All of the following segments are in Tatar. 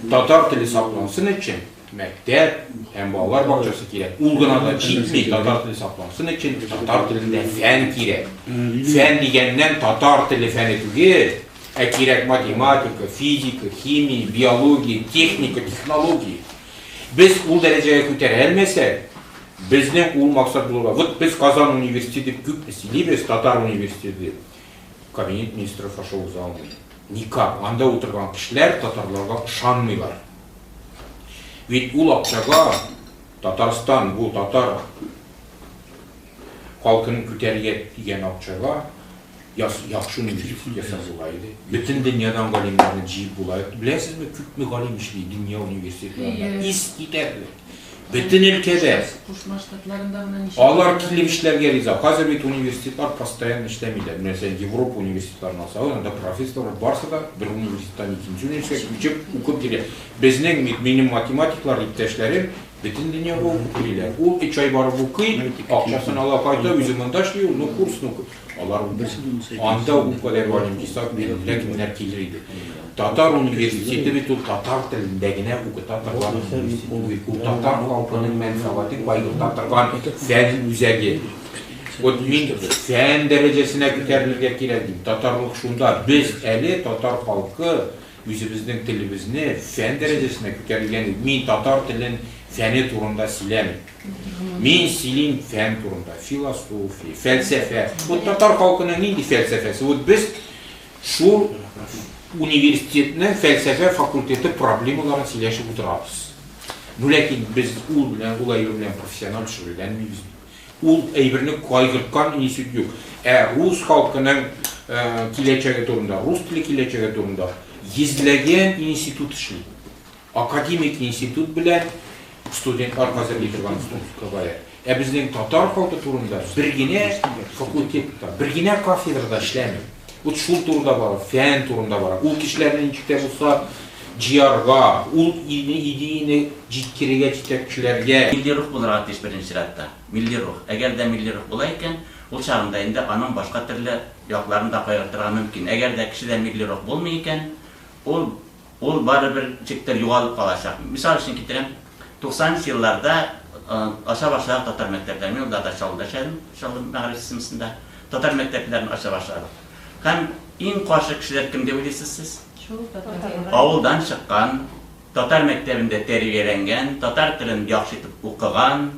Татар тілі саклансын үшін мәктәп һәм балалар бакчасы кирәк. Ул гына да җитми, татар теле саклансын өчен татар телендә фән кирәк. Фән дигәннән татар теле фәне түгел, ә кирәк математика, физика, химия, биология, техника, технология. Без ул дәрәҗәгә күтәрә алмасак, безнең ул максат булырга. Вот без Казан университеты күп сөйлибез, татар университеты. Кабинет министров ашау залмый. Никак. Анда утырган кешеләр татарларга ышанмыйлар. Ведь ул акчага Татарстан, бу татар халкының күтәргә дигән акчага яхшы университет ясалган иде. Бөтен дөньядан галимнарны җыеп була. Беләсезме, күпме галим эшли дөнья университетларында? Искитәрлек. Бөтен өлкәдә. Алар килеп эшләргә риза. Хәзер бит университетлар постоянно эшләмиләр. Мәсәлән, Европа университетларына салып, анда профессорлар барса да бер университеттан икенче университетка күчеп укып килә. Безнең минем математиклар иптәшләрем бөтен дөньяга укып киләләр. Ул 3 ай барып укый, акчасын ала кайта, үзе монда эшли, ул курс укый. Алар анда укыдылар галим кисап ләкиннәр килер иде. Татар университеты бит ул татар телендә генә укыта торган университет. Ул татар халкының мәнфәгатен байлыкта торган фән үзәге. Вот мин фән дәрәҗәсенә күтәрелергә кирәк дим. Татарлык шунда. Без әле татар халкы үзебезнең телебезне фән дәрәҗәсенә күтәргән. Мин татар телен фәне турында сөйләмим. Мин сөйлим фән турында, философия, фәлсәфә. Вот татар халкының нинди фәлсәфәсе? Вот без шул университетның фәлсәфә факультеты проблемаларын сөйләшеп утырабыз. Ләкин без ул белән, ул әйбер белән профессиональ шөгыльләнмибез. Ул әйберне кайгырткан институт юк. Рус халкының киләчәге турында, рус теле киләчәге турында йөзләгән институт эшли. Академик институт белән студентлар хәзер итергән студентка бая. Безнең татар халкы турында бер генә факультетта, бер генә кафедрада эшләми. Вот шул турында бар, фән турында бар. Ул кешеләрнең ничектә булса җыярга, ул идеяны җиткерергә җитәкчеләргә милли рух булырга тиеш беренче чиратта. Милли рух. Әгәр дә милли рух була икән, ул чагында инде аның башка төрле якларын да кайгыртырга мөмкин. Әгәр дә кешедә милли рух булмый икән, ул барыбер чиктә югалып калачак. Мисал өчен китерәм, 90 елларда аша башлаган татар мәктәпләрен ул да шалым мәгърифәтсендә татар мәктәпләрен аша башладык. Һәм иң каршы кешеләр кем дип уйлыйсыз сез? Авылдан чыккан, татар мәктәбендә тәрбияләнгән, татар телен яхшы итеп укыган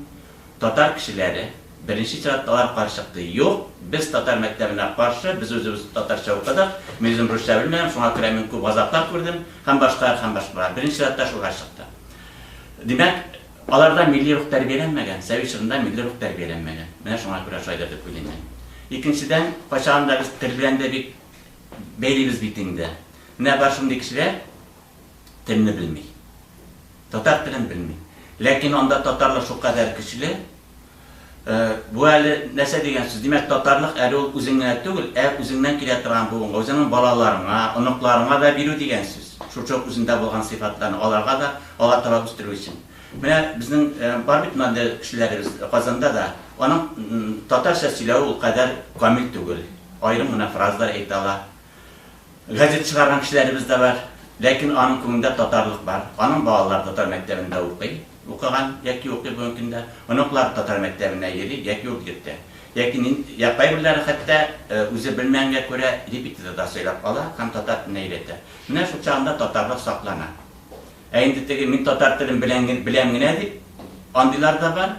татар кешеләре беренче чиратта алар каршы чыкты. Юк, без татар мәктәбенә каршы, без үзебез татарча укыдык, мин үзем русча белмәм, шуңа күрә мин күп азаплар күрдем, һәм башкалар. Беренче чиратта шулай чыкты. Димәк, аларда милли рух тәрбияләнмәгән, Совет чорында милли рух тәрбияләнмәгән. Менә шуңа күрә шулай дип уйлыйм. Икенчедән, кайчагында без тел белән дә бик бәйлибез бит инде. Менә бар шундый кешеләр телне белми. Татар телен белми. Ләкин анда татарлык шулкадәр көчле. Бу әле нәрсә дигән сүз? Димәк, татарлык әле ул үзеңнән түгел, үзеңнән килә торган буынга, үзеңнең балаларыңа, оныкларыңа да бирү дигән сүз. Шул үзендә булган сыйфатларны аларга да ала таба үстерү өчен. Менә безнең бар бит монда кешеләребез Казанда да аның татарча сөйләү ул кадәр камил түгел. Аерым гына фразалар әйтә ала. Газет чыгарган кешеләребез дә бар. Ләкин аның күңелендә татарлык бар. Аның балалары татар мәктәбендә укый. Укыган яки укый бу көндә. Аныклар татар мәктәбенә йөри, яки ул китә. Яки япайлары хәтта үзе белмәгәнгә күрә репетиторда сөйләп ала, һәм татар телен өйрәтә. Менә шул чагында татарлык саклана. Инде теге мин татар телен беләм генә дип, андыйлар да бар.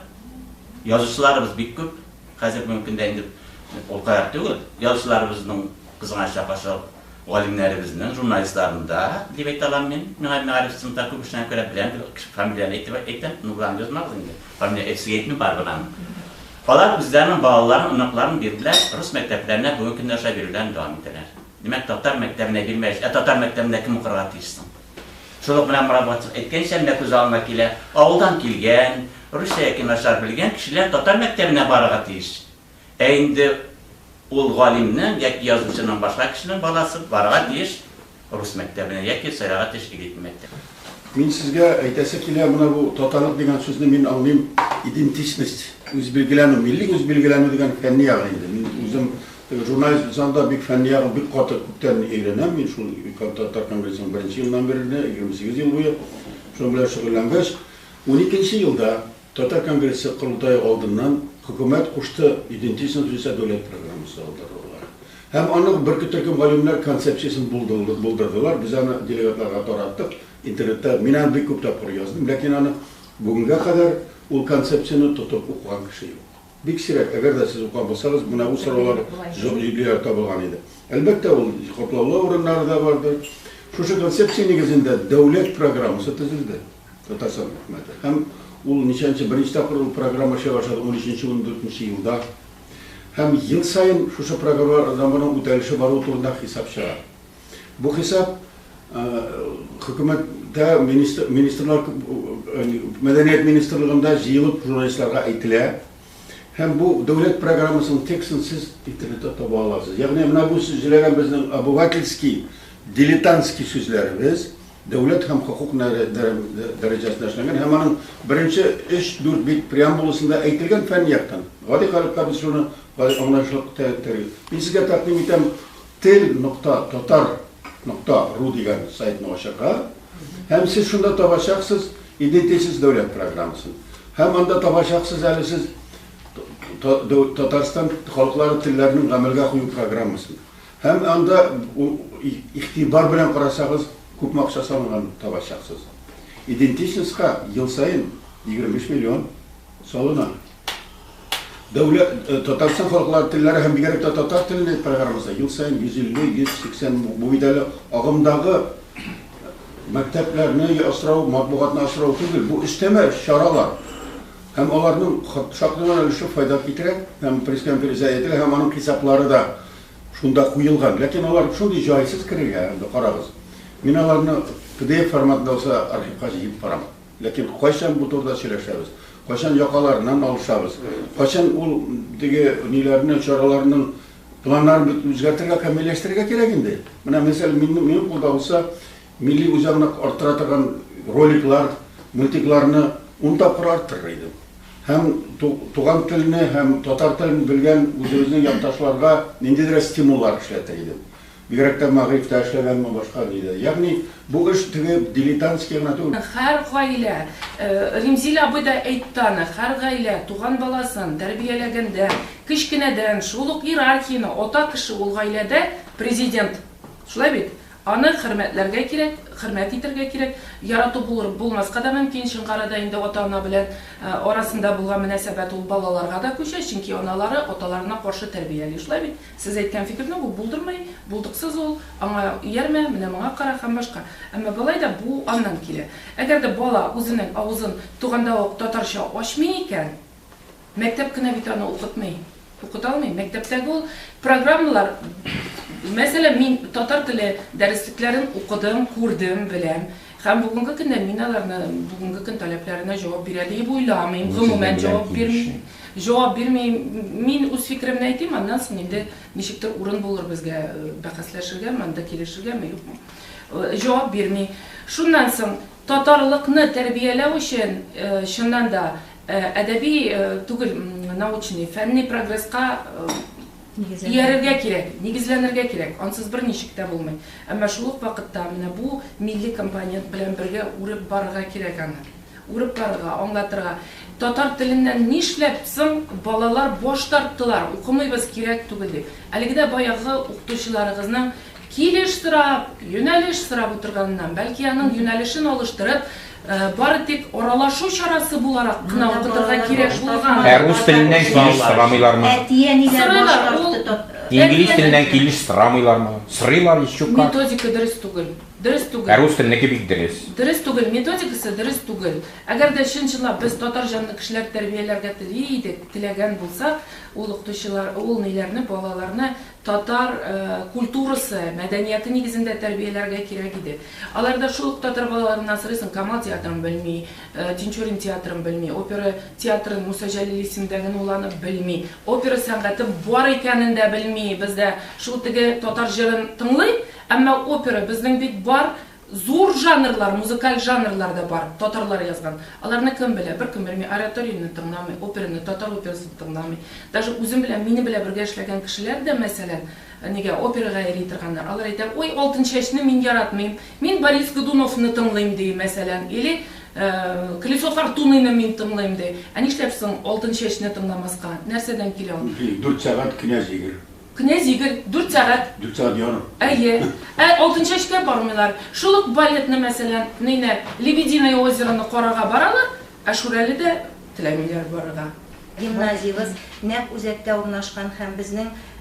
Язучыларыбыз бик күп. Хәзер мөмкиндә инде ул кадәр түгел. Язучыларыбызның кызганыча каршы галимнәребезнең журналистларында дип әйтә алам мин. Миңа мәгърифәтсендә күп эшне күрә беләм, фамилияны әйтәм, нурлан язмагыз инде. Фамилия әйтсәгә бар булган. Алар үзләренең балаларын, оныкларын бирделәр, рус мәктәпләренә бүгенге көндә аша бирүләрен дәвам итәләр. Димәк, татар мәктәбенә бирмәс, татар мәктәбендә кем укырга тиешсең? Шулык белән Мураббатов әйткәнчә, менә күз алдына килә, авылдан килгән, русча яки начар белгән кешеләр татар мәктәбенә барырга тиеш. Инде ул галимнең яки язучының башка кешенең баласы барырга тиеш рус мәктәбенә яки сайларга тиеш элит мәктәп. Мин сезгә әйтәсе килә, менә бу татарлык дигән сүзне мин аңлыйм, идентичность, үз билгеләнү, милли үз билгеләнү дигән фәнни ягы инде. Мин үзем Jurnalist sanda bik fənniyarım, bik qatı küpten eğlenem. Ben şu Tatar Kongresi'nin 1. yılından beri 28 yıl boyu şunu bilen şükrlenmiş. 12. yılda Tatar Kongresi kurultayı aldığından hükümet kuştu identiyasını tüyse devlet programı sağladılar. Hem anlık bir kütürküm valümler konsepsiyasını buldurdular. Biz onu delegatlarga tarattık. İnternette minen bir küp tapır yazdım. Lakin onu bugüne kadar o konsepsiyonu tutup okuyan kişi yok. Bir kişiler, eğer de siz okuyan bulsanız, buna bu sorular yüklüyor tabılgan idi. Elbette o koplavlı oranları da vardır. Şu konsepsiya negizinde devlet programı tüzüldü. Tatarsan hükümeti. Hem o nişançı birinci tapır programı başladı 13. 14. yılda. Hem yıl sayın şu programlar zamanın utelişi var oturunda hesap şağı. Bu hesap hükümette ministerler Medeniyet Ministerliğinde jıyılıp jurnalistlerine eğitiler. Hem bu devlet programısının tekstini siz internette tabi alasınız. Yani bu sözlerden bizim обывательский, diletanski sözlerimiz devlet hem hukuk derecesine işlengen hem onun birinci 3-4 bit preambulusunda eğitilgen fen yaktan. Gadi kalıpta biz şunu anlaşılık tergil. Ben size takdim etem tel.tatar.ru degan saytını aşağı. Hem siz şunda tabaşaksız identitesiz devlet programısın. Hem anda tabaşaksız eli siz Tatarstan halkları tillerinin amelga koyu programısın. Hem anda ihtibar bilen karasanız köp maksa salıngan tabaşaksız. İdentичностьқа yıl sayın 25 milyon salına. Devlet Tatarstan halkları tilleri hem bir gerek Tatar tilini programısa yıl sayın 150-180 bu vidali ağımdağı mekteplerini asrav, matbuatını asrav değil. Bu isteme şaralar. Hem onların şaklığına ölüşü fayda getirek, hem preskemperize edilir, hem onun hesapları da şunda kuyulgan. Lakin onlar şunda caizsiz kırılgan, qarağız. Men onlarını PDF formatında olsa arxivga jiyip baram. Lakin qaçan bu turda söyleşemiz, qaçan yakalarından alışabız, qaçan ul dege nilerini, çaralarının planlarını özgertirge, kamilleştirge gerek indi. Mesela benim kolda olsa milli uzanlık artıratan roliklar, multiklarını 10 tapır arttırırdı. Hem tuğan tilini hem Tatar tilini bilgen özünün yaptaşlarga nendedir stimullar işletirdi. Bir gerekte mağrifte işlegen mi başka neydi. Yani bu iş tüge diletanski anlatıyor. Her gaile, Rimzil abi da ayttanı, her gaile tuğan balasın terbiyelegende, kişkineden, şuluk hierarхияны ota kişi ol gailede prezident. Şulay bit. Аны hürmetlerge kirek, hürmet itirge kirek, yaratı bulur bulmazka da mümkün. Şunqarada indi ota-ana bilen orasında bulgan münasebet ol balalarga da köşe, çünkü onaları otalarına karşı terbiyeli. Şulay bit. Siz aytgan fikirni bu buldurmay, bulduksız ol, аңа yerme, mine mağa qara ham başka. Ama balay da bu andan kile. Eğer de bala özünün ağzın tuğanda ok tatarşa açmay eken, mektep kına bit аны okutmay. Okutalmay. Mektepteki ol programlar mesela men Tatar tili dersliklerin okudum, kurdum, bilem. Hem bugünkü günde bugünkü gün taleplerine cevap bereli oylamayım. Gumumen cevap bermeyim. Men öz fikrimni aytayım, ondan soň endi nechikdir o'rin bo'lur bizga bahaslaşırga, manda kelishirga mi yo'qmi? Cevap bermey. Shundan soň tatarlıkni tarbiyalash uchun shundan da adabiy tugul naучный, fənni progressga yererge kirek, negizlenirge kirek. Ansız bir nişikte bulmay. Ama şuluk vakitte bu milli kampanya bilen birge urip barıga kirek anı. Urip barıga, anlatırga. Tatar tilinden nişlepsin balalar boş tarttılar. Okumayız kirek tuguldi. Aligide bayağı okutuşularımızdan kiliştirap, yöneliştirap oturganından, belki yanın yönelişini oluşturup bari tek oralaşu çarası bularak kına okutırga kirek bulgan. Rus tilinden kiliş sıramıylar mı? Sıraylar, İngiliz tilinden kiliş sıramıylar mı? Sıraylar hiç yok. Metodika dürüst tugul. Dürüst tugul. Rus tilineki bik dürüst. Dürüst tugul, metodikası dürüst tugul. Eğer de şunçıla biz Tatar janlı kişiler terbiyelerge tilegen bulsak, ol okutuşular, ol neylerini, balalarını Tatar kulturası, medeniyeti negizinde terbiyelerge kirek idi. Alarda şuluk Tatar balalarından sırasın Kamal tiyatrını bilmey, Tinçorin tiyatrını bilmey, opera tiyatrının Musa Jalil isimdegini olanı bilmey, opera sanatı var ekanını da bilmey, bizde şu tigi Tatar jırın tınlay, ama opera bizden bit var, зур жанрлар, музыкаль жанрлар да бар, татарлар язган. Аларны кем белә? Беркем белми, ораторияны тыңламый, операны, татар операсын тыңламый. Даже үзем белән, мине белән бергә эшләгән кешеләр дә, мәсәлән, нигә операга йөри торганнар. Алар әйтә, ой, алтын чәчне мин яратмыйм, мин Борис Годуновны тыңлыйм ди, мәсәлән, или Колесо фортуныны мин тыңлыйм ди. Ә нишләпсең алтын чәчне тыңламаска? Нәрсәдән килә ул? 4 сәгать князь Игорь. Князь Игорь 4 сәгать. 4 сәгать ярым. Әйе. Алтын чәчкә бармыйлар. Шул ук балетны, мәсәлән, нинә, Лебединое озероны карарга баралар, ә Шүрәледә теләмиләр барырга. Гимназиябыз нәкъ үзәктә урнашкан һәм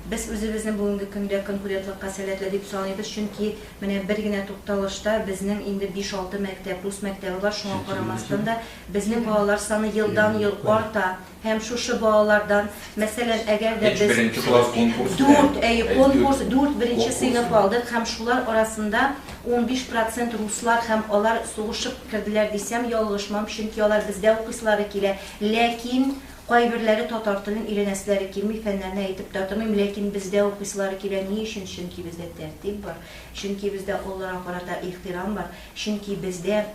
без үзебезнең бүгенге көндә конкурентлыкка сәләтле дип саныйбыз, чөнки менә бер генә тукталышта безнең инде 5-6 мәктәп, рус мәктәбе бар, шуңа карамастан да безнең балалар саны елдан-ел арта. Һәм шушы балалардан, мәсәлән, әгәр дә без Беренче класс конкурс. 4 беренче сыйныф алдык һәм шулар арасында 15% руслар һәм алар сугышып керделәр дисәм ялгышмам, чөнки алар бездә укыслары килә. Ләкин кайберләре татар телен өйрәнәселәре килми, фәннәрне әйтеп тә тормыйм, ләкин бездә укыслары килә. Ни өчен? Чөнки бездә тәртип бар, чөнки бездә аларга карата ихтирам бар, чөнки бездә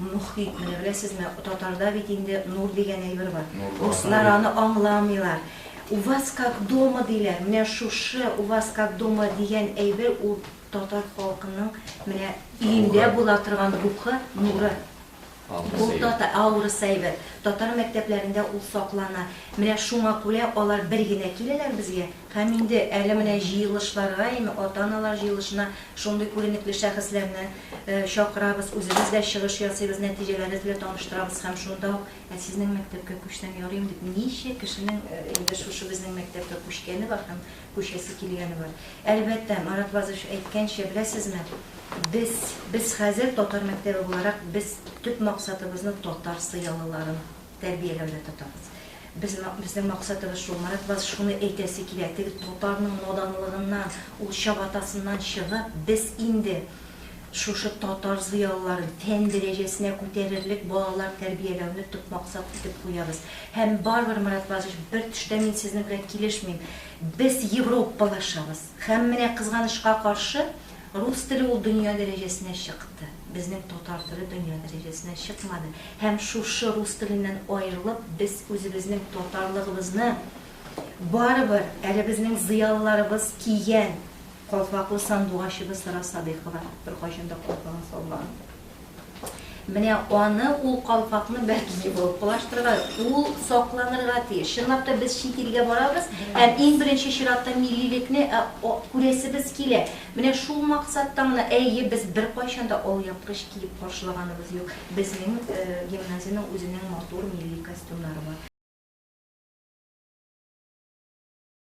мөхит, менә беләсезме, татарда бит инде нур дигән әйбер бар. Руслар аны аңламыйлар. У вас как дома диләр. Менә шушы у вас как дома дигән әйбер ул татар халкының менә өендә була торган рухы, нуры. Ул татар аурасы әйбер. Татар мәктәпләрендә ул саклана. Менә шуңа күрә алар бер генә киләләр безгә. Һәм инде әле менә җыелышларга, ата-аналар җыелышына шундый күренекле шәхесләрне чакырабыз, үзебез дә чыгыш ясыйбыз, нәтиҗәләрне белән таныштырабыз һәм шунда сезнең мәктәпкә күчсәм ярыйм дип ничә кешенең инде шушы безнең мәктәпкә күчкәне бар һәм күчәсе килгәне бар. Әлбәттә, Марат Вазыш әйткәнчә, беләсезме, без хәзер татар мәктәбе буларак без төп максатыбызны татар сыялыларын тәрбияләүдә тотабыз. Безнең максатыбыз шул. Марат Вазыш шуны әйтәсе килә, теге татарның наданлыгыннан, ул чабатасыннан чыгып, без инде шушы татар зыялыларын фән дәрәҗәсенә күтәрерлек балалар тәрбияләүне төп максат итеп куябыз. Һәм барбер, Марат Вазыш, бер төштә мин сезнең белән килешмим. Без европалашабыз. Һәм менә кызганычка каршы рус теле ул дөнья дәрәҗәсенә чыкты. Безнең татар теле дөнья дәрәҗәсенә чыкмады. Һәм шушы рус теленнән аерылып, без үзебезнең татарлыгыбызны барыбер әле безнең зыялыларыбыз кигән калфаклы сандугачыбыз Сара Садыйкова бер кайчанда калфагын салган. Менә аны ул калфакны бәлки европалаштырырга, ул сакланырга тиеш. Чынлап та без чит илгә барабыз, һәм иң беренче чиратта милливекне күрәсебез килә. Менә шул максаттан гына әйе без бер кайчанда алъяпкыч киеп каршылаганыбыз юк. Безнең гимназиянең үзенең матур милли костюмнары бар.